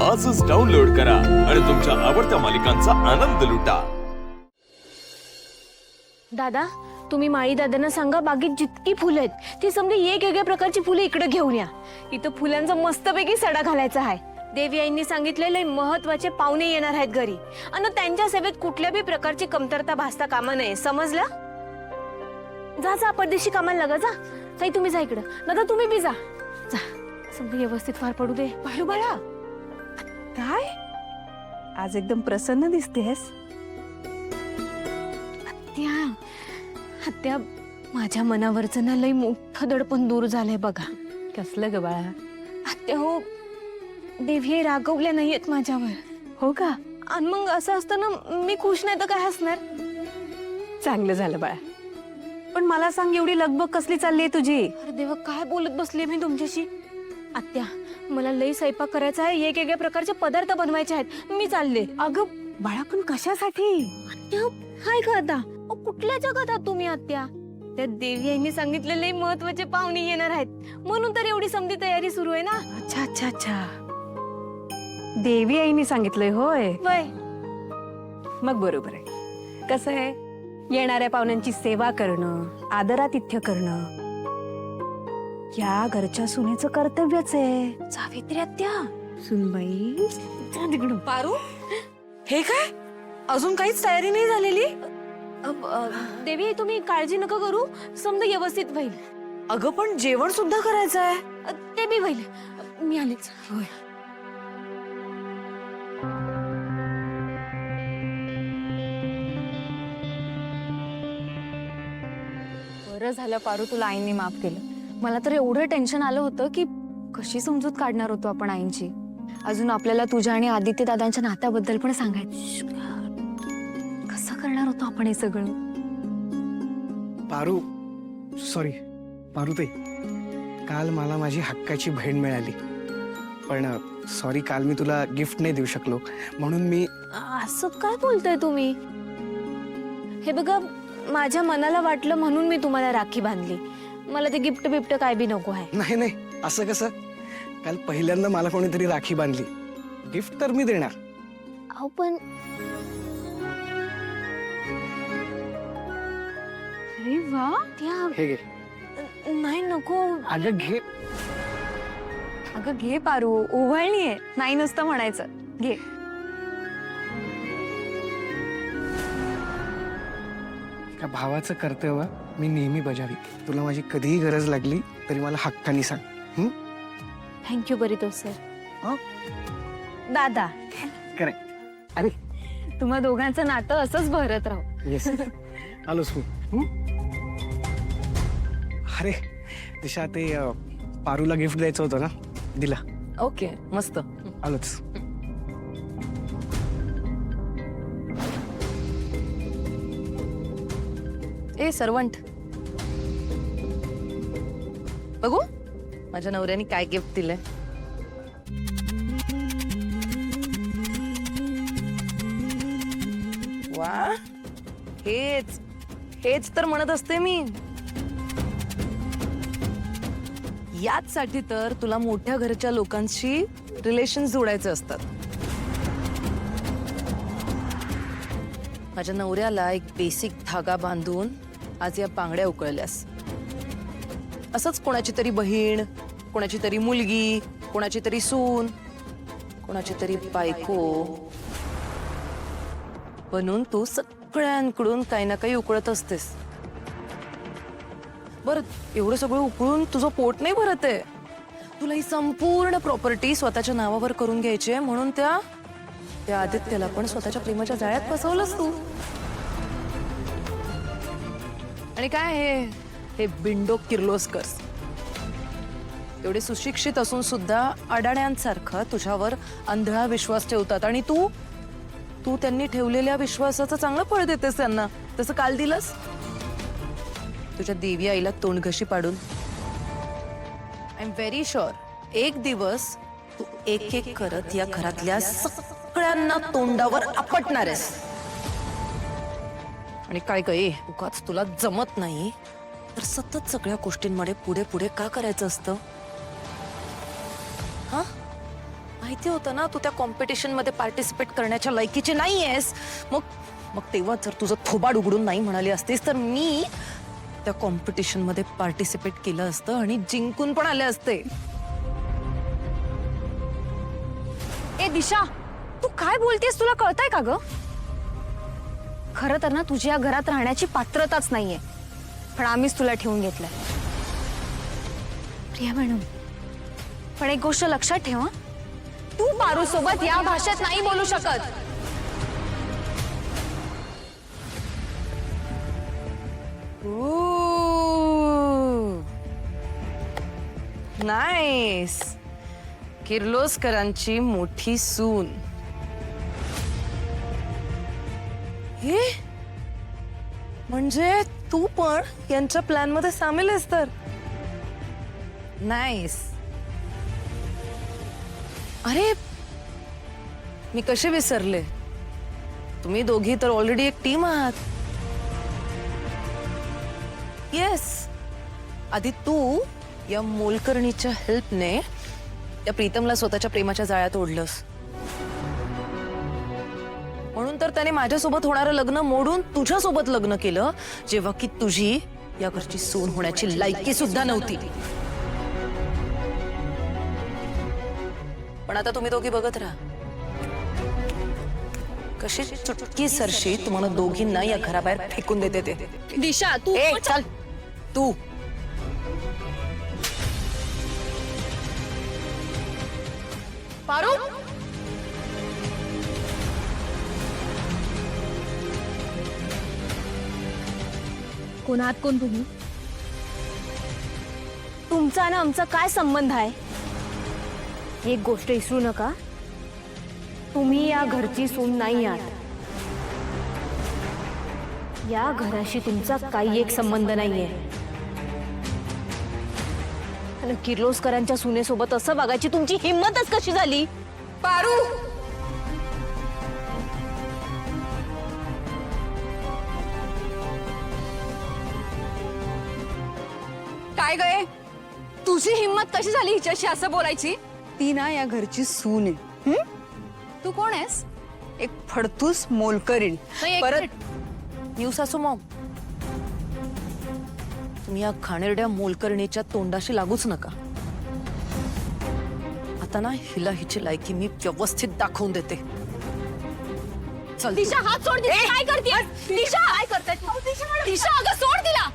आजच डाउनलोड करा आणि तुमच्या आवडत्या मालिकांचा आनंद लुटा। दादा, तुम्ही माळी दादांना सांगा बागेत जितकी फुलं आहेत ती समजे वेगवेगळ्या प्रकारची फुले इकडे घेऊन या। इथं फुलांचा मस्तपैकी सडा घालायचा आहे। देवी आईंनी सांगितलेले महत्त्वाचे पाहुणे येणार आहेत घरी आणि त्यांच्या सेवेत कुठल्याही प्रकारची कमतरता भासता कामा नये, समजलं? जा जा, परदेशी कामाला लगा जा। ताई तुम्ही जा इकडं, दादा तुम्ही बी जा जा, समजे व्यवस्थित फार पडू दे। बाळू बाळा, काय आज एकदम प्रसन्न दिसतेस? हत्या माझ्या मनावरचं ना लई मोठं दडपण दूर झालंय बघा। कसलं ग बाळा? हत्या हो, देवी रागवल्या नाहीयेत माझ्यावर। हो का? आणि मग असं असतं ना, मी खुश नाही तर काय असणार? चांगलं झालं बाळा, पण मला सांग एवढी लगबग कसली चालली आहे तुझी? अरे देवा, काय बोलत बसली मी तुमच्याशी? आत्या, मला लई स्वयंपाक करायचा आहे, वेगवेगळ्या प्रकारचे पदार्थ बनवायचे आहेत, मी चालले। अगं बाळा, पण कशासाठी? आत्या हाय का आता? कुठल्या जगात आहात तुम्ही आत्या? त्या देवी यांनी सांगितलेले महत्त्वाचे पाहुणे येणार आहेत म्हणून तर एवढी समधी तयारी सुरू आहे ना। अच्छा अच्छा अच्छा, देवी आईने सांगितलंय होय? वय मग बरोबर आहे। कसं आहे, येणाऱ्या पाहुण्यांची सेवा करणं, आदरातिथ्य करणं या घरच्या सुनेचं कर्तव्यच आहे। सावित्री आत्या, सुनबाई, जा तिकडं। पारू, हे काय? अजून काहीच तयारी नाही झालेली? देवी आई, तुम्ही काळजी नका करू, समजा व्यवस्थित होईल। अगं पण जेवण सुद्धा करायचं आहे। ते बी होईल, मी आलेच। होय। बरं झालं पारू, तुला आईंनी माफ केलं। मला तर एवढं टेन्शन आलं होतं की कशी समजूत काढणार होतो आपण आईंची। अजून आपल्याला तुझ्या आणि आदित्य दादांच्या नात्याबद्दल पण सांगायचं, कसं करणार होतो आपण हे सगळं? पारू, सॉरी पारूताई, काल मला माझी हक्काची बहीण मिळाली, पण सॉरी काल मी तुला गिफ्ट नाही देऊ शकलो, म्हणून मी असं काय बोलताय तुम्ही? हे बघा, माझ्या मनाला वाटलं म्हणून मी तुम्हाला राखी बांधली। मला ते गिफ्ट बिफ्ट काय बी नको आहे। नाही नाही, असं कसं? काल पहिल्यांदा मला कोणीतरी राखी बांधली, गिफ्ट तर मी देणार। अहो पण अरे वा, त्या हे घे। नाही नको। अगं घे। अगं घे पारू, उभळणी आहे, नाही नुसतं म्हणायचं, घे। का भावाचं कर्तव्य मी नेहमी बजावी। तुला माझी कधीही गरज लागली तरी मला हक्कानी सांग। थँक्यू बरितो सर। हं? दादा, करेक्ट। अरे तुम्हा दोघांचं नातं असंच बहरत राहू। येस, आलोच मी। अरे दिशा, ते पारूला गिफ्ट द्यायचं होतं ना, दिला। ओके, मस्त। आलोच। ए सर्वंट, बघू माझ्या नवऱ्याने काय गिफ्ट दिलंय। वा, हेच हेच तर म्हणत असते मी। याचसाठी तर तुला मोठ्या घरच्या लोकांशी रिलेशन जोडायचे असतात। माझ्या नवऱ्याला एक बेसिक धागा बांधून आज या बांगड्या उकळल्यास। असंच कोणाची तरी बहीण, कोणाची तरी मुलगी, कोणाची तरी सून, कोणाची तरी बायको बनून तू सगळ्यांकडून काही ना काही उकळत असतेस। बरं, एवढं सगळं उकळून तुझं पोट नाही भरत आहे? तुला ही संपूर्ण प्रॉपर्टी स्वतःच्या नावावर करून घ्यायची आहे, म्हणून त्या आदित्यला पण स्वतःच्या प्रेमाच्या जाळ्यात फसवलंस तू। आणि काय हे बिंडो किर्लोस्कर्स एवढे सुशिक्षित असून सुद्धा अडाण्यांसारखा तुझ्यावर आंधळा विश्वास ठेवतात, आणि तू त्यांनी ठेवलेल्या विश्वासाचं चांगलं फळ देतेस त्यांना। तसं काल दिलंस तुझ्या देवी आईला तोंडघशी पाडून। आय एम व्हेरी शुअर एक दिवस तू एक एक करत या घरातल्या सगळ्यांना तोंडावर आपटणार आहेस। आणि काय काय उगाच तुला जमत नाही तर सतत सगळ्या गोष्टींमध्ये पुढे पुढे का करायचं असतं? हा, माहिती होतं ना तू त्या कॉम्पिटिशन मध्ये पार्टिसिपेट करण्याच्या लायकीची नाहीयेस. मग मग तेव्हा जर तुझं थोबाड उघडून नाही म्हणाली असतीस तर मी त्या कॉम्पिटिशन मध्ये पार्टिसिपेट केलं असतं आणि जिंकून पण आले असते. ए दिशा, तू काय बोलतेस? तुला कळतंय का ग? खरं तर ना तुझी या घरात राहण्याची पात्रताच नाहीये, पण आम्हीच तुला ठेवून घेतलंय. प्रिया मॅडम, पण एक गोष्ट लक्षात ठेवा, तू पारू सोबत या भाषेत नाही बोलू शकत. नाईस. किर्लोस्करांची मोठी सून. हे म्हणजे तू पण यांच्या प्लॅन मध्ये सामील आहेस तर. नाईस. अरे मी कसे विसरले, तुम्ही दोघी तर ऑलरेडी एक टीम आहात. येस, आधी तू या मोलकर्णीच्या हेल्पने त्या प्रीतमला स्वतःच्या प्रेमाच्या जाळ्यात ओढलंस, म्हणून तर त्याने माझ्यासोबत होणारं लग्न मोडून तुझ्यासोबत लग्न केलं, जेव्हा की तुझी या घरची सून होण्याची लायकी सुद्धा नव्हती. पण आता तुम्ही दोघी बघत राहा कशी चुटकी सरशी तुम्हाला दोघींना या घराबाहेर फेकून देते ते. दिशा तू चल तू. पारू, कोण आहात कोण तुम्ही? तुमचा ना आमचा काय संबंध आहे? एक गोष्ट विसरू नका, तुम्ही या घरची सून नाही आहात. या घराशी तुमचा काही एक संबंध नाहीये. आणि किर्लोस्करांच्या सुनेसोबत असं वागायची तुमची हिंमतच कशी झाली? पारू, काय गए, तुझी हिम्मत कशी झाली हिच्याशी असं बोलायची? ती ना या घरची सून आहे. तू कोण आहेस? एक फडतूस मोलकरीण. परत न्यू सासू मॉम, तुम्ही या घाणेरड्या मोलकर्णीच्या तोंडाशी लागूच नका. आता ना हिला हिची लायकी मी व्यवस्थित दाखवून देते. चल तू. दिशा हात सोड. दिशा काय करते? दिशा काय करते? दिशा अगं सोड तिला.